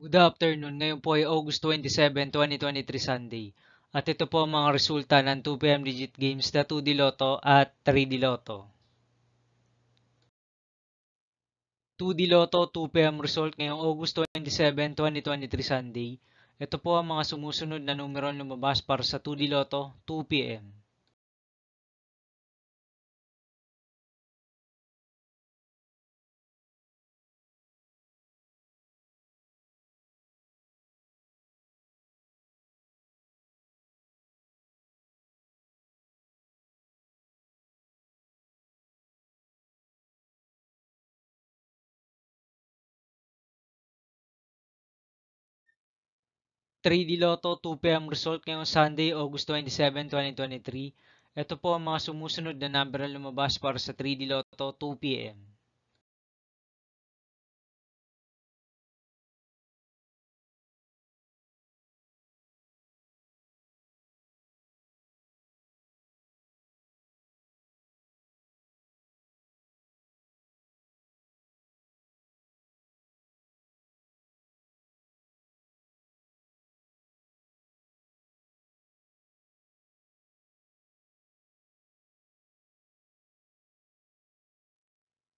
Good afternoon. Ngayon po ay August 27, 2023 Sunday. At ito po ang mga resulta ng 2 PM digit games na 2D Lotto at 3D Lotto. 2D Lotto 2 PM result ngayong August 27, 2023 Sunday. Ito po ang mga sumusunod na numero lumabas para sa 2D Lotto 2 PM. 3D Lotto 2 PM result ngayong Sunday, August 27, 2023. Ito po ang mga sumusunod na number na lumabas para sa 3D Lotto 2 PM.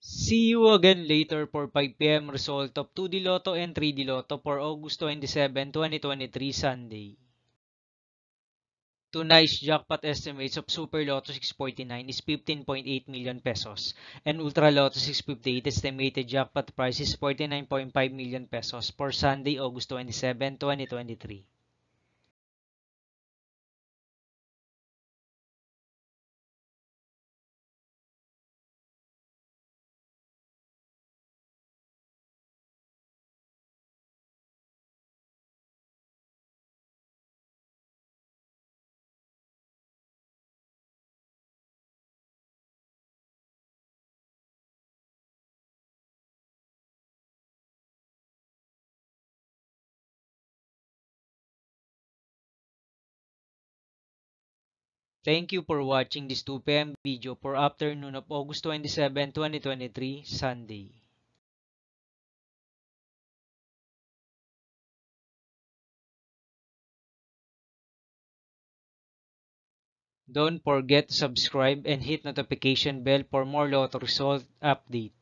'See you again later for 5 PM result of 2D Lotto and 3D Lotto for August 27, 2023 Sunday. Tonight's jackpot estimates of Super Lotto 649 is 15.8 million pesos and Ultra Lotto 658 estimated jackpot price is 49.5 million pesos for Sunday, August 27, 2023. Thank you for watching this 2 PM video for afternoon of August 27, 2023 Sunday. Don't forget to subscribe and hit notification bell for more lotto result update.